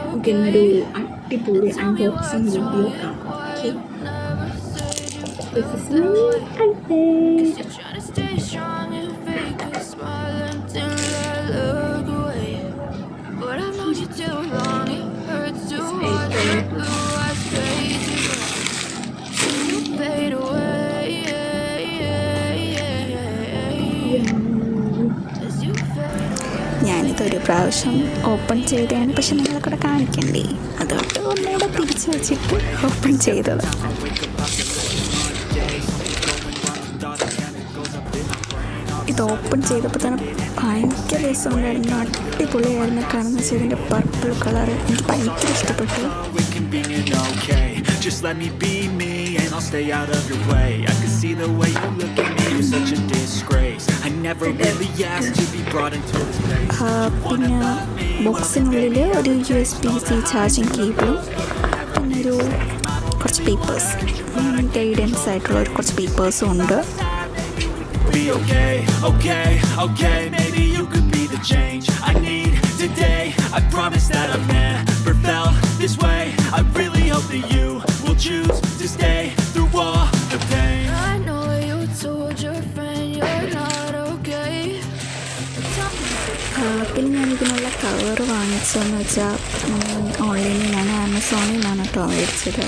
നമുക്കിന്നൊരു അടിപൊളി unboxing video കാണാം. Okay, this is my iPad. ഞാനിതൊരു പ്രാവശ്യം ഓപ്പൺ ചെയ്തതാണ്, പക്ഷെ നിങ്ങളെ കാണിക്കണ്ടേ, അതുകൊണ്ട് ഒന്നുകൂടെ തിരിച്ചു വെച്ചിട്ട് ഓപ്പൺ ചെയ്തത്. ഇത് ഓപ്പൺ ചെയ്തപ്പോൾ തന്നെ ഭയങ്കര രസമുണ്ടായിരുന്നു, അടിപൊളിയായിരുന്നു. കാരണം വെച്ചാൽ ഇതിൻ്റെ പർപ്പിൾ കളർ എനിക്ക് ഭയങ്കര ഇഷ്ടപ്പെട്ടു. Just let me be me and I'll stay out of your way. I can see the way you look at me, you're such a disgrace. I never really asked to be brought into this place. പിന്നെ ബോക്സിനുള്ളിൽ ഒരു USB-C charging കേബിളും പിന്നെ കുറച്ച് papers, guidance ആയിട്ടുള്ള കുറച്ച് പേപ്പേഴ്സും ഉണ്ട്. Be okay, okay, okay, maybe you could be the change I need today. I promise that I've never felt this way. I really hope that you will choose to stay through all the pain. I know you told your friend you're not okay. പിന്നെ ഞാനിതിനുള്ള cover വാങ്ങിച്ചതെന്ന് വെച്ചാൽ ഓൺലൈനിൽ നിന്നാണ്, ആമസോണിൽ നിന്നാണ് കേട്ടോ മേടിച്ചത്.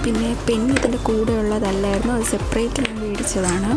പിന്നെ pen ഇതിൻ്റെ കൂടെ ഉള്ളതല്ലായിരുന്നു, അത് സെപ്പറേറ്റ് ഞാൻ മേടിച്ചതാണ്.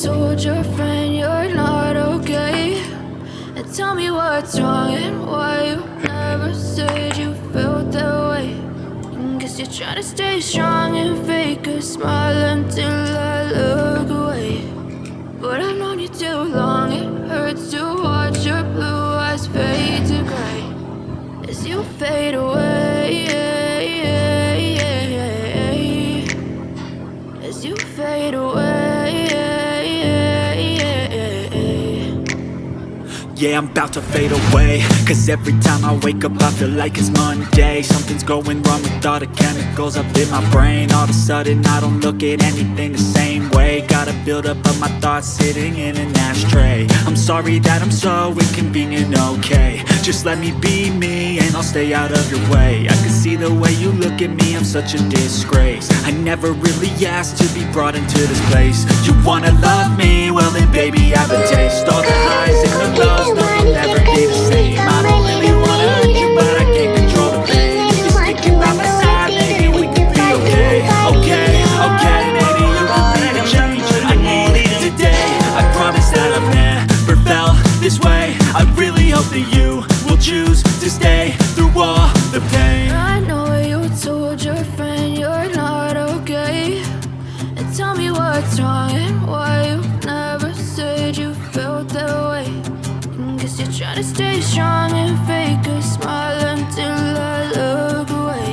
Told your friend you're not okay, and tell me what's wrong and why you never said you felt that way. Guess you're trying to stay strong and fake a smile until I look away. But I've known you too long, it hurts to watch your blue eyes fade to gray as you fade away, as you fade away. Yeah, I'm about to fade away. Cause every time I wake up I feel like it's Monday. Something's going wrong with all the chemicals up in my brain. All of a sudden I don't look at anything the same way. Gotta build up of my thoughts sitting in an ashtray. I'm sorry that I'm so inconvenient, okay. Just let me be me and I'll stay out of your way. I can see the way you look at me, I'm such a disgrace. I never really asked to be brought into this place. You wanna love me? Well then baby I have a taste. All the highs and the lows, no you'll never be the same. I don't really wanna hurt you but I can't control the pain. If you're sticking by my side, maybe we could be okay. Okay, okay, maybe you could be the change I need today. I promise that I've never felt this way. I really hope that you will choose to stay through all the pain. I know you told your friend you're not okay, and tell me what's wrong and why you never said you felt that way. Guess you're trying to stay strong and fake a smile until I look away.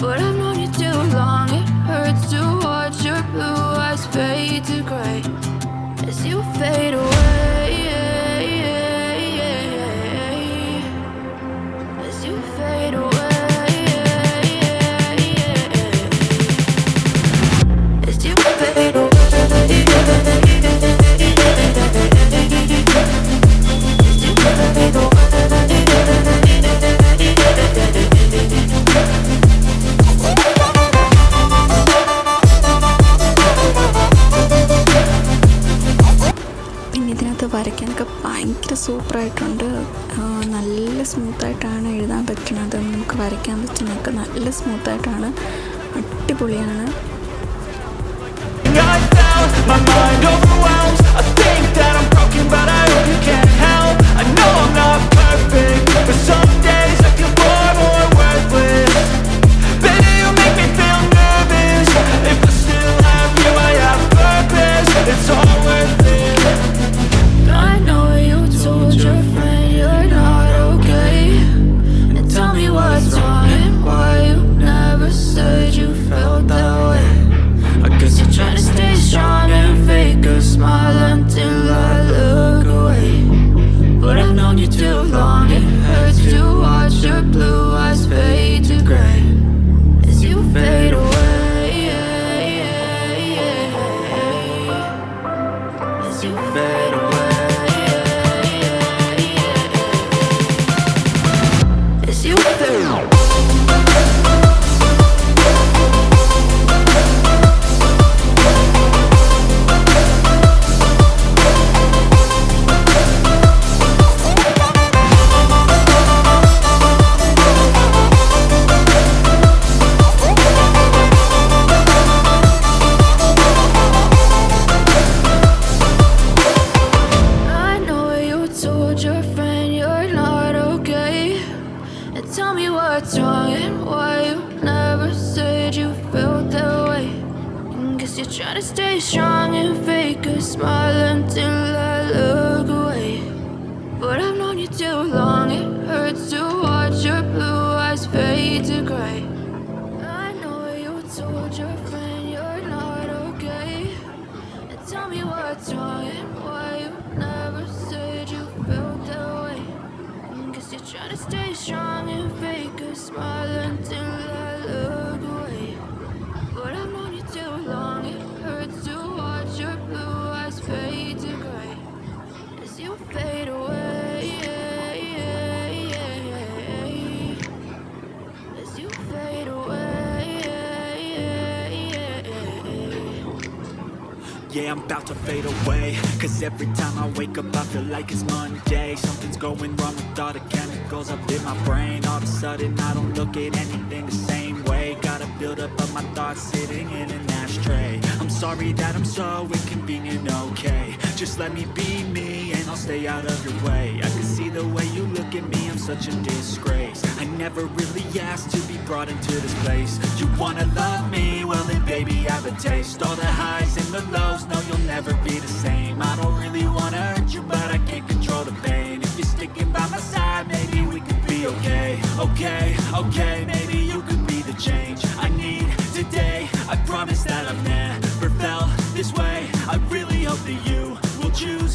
But I've known you too long, it hurts to watch your blue eyes fade to gray as you fade away. As you fade away. As you fade away. പിന്നെ ഇതിനകത്ത് വരയ്ക്കാനൊക്കെ ഭയങ്കര സൂപ്പറായിട്ടുണ്ട്. നല്ല സ്മൂത്തായിട്ടാണ് എഴുതാൻ പറ്റുന്നത്, നമുക്ക് വരയ്ക്കാൻ പറ്റുന്നതൊക്കെ നല്ല സ്മൂത്തായിട്ടാണ്, അടിപൊളിയാണ്. My mind overwhelms. I think that I'm broken, but I hope you can't help. I know I'm not perfect, but some days I feel far more worthless. Baby, you make me feel nervous. If I still have you, I have purpose. It's all worth it. I know you told your friend you're not okay, and tell me what's wrong and why you never said you felt that way. I guess you're trying to stay strong and fake a smile until I look away. But I've known you too long, it hurts to watch your blue eyes fade to gray as you fade away. As you fade away. As you fade away. What's wrong and why you never said you felt that way. Guess you're trying to stay strong and fake a smile until I look away. But I've known you too long, it hurts to watch your blue eyes fade to gray. I know you told your friend you're not okay, and tell me what's wrong and why you never said you felt that way. Guess you're trying to stay strong and fake a smile until I look away. But I've known you too long, it hurts to watch your blue eyes fade to gray as you fade away. As you fade away. Yeah, I'm about to fade away. Cause every time I wake up I feel like it's Monday. Something's going wrong with all the chemicals up in my brain. All of a sudden I don't look at anything the same way. Gotta build up of my thoughts sitting in an ashtray. I'm sorry that I'm so inconvenient, okay. Just let me be me and I'll stay out of your way. I can see the way you look at me, I'm such a disgrace. I never really asked to be brought into this place. You wanna love me? Well then baby I have a taste. All the highs and the lows, no you'll never be the same. I don't really wanna hurt you but I can't control the pain. If you're sticking by my side, maybe we could be okay. Okay, okay, maybe you could be the change I need today. I promise that I've never felt this way. I really hope that you will choose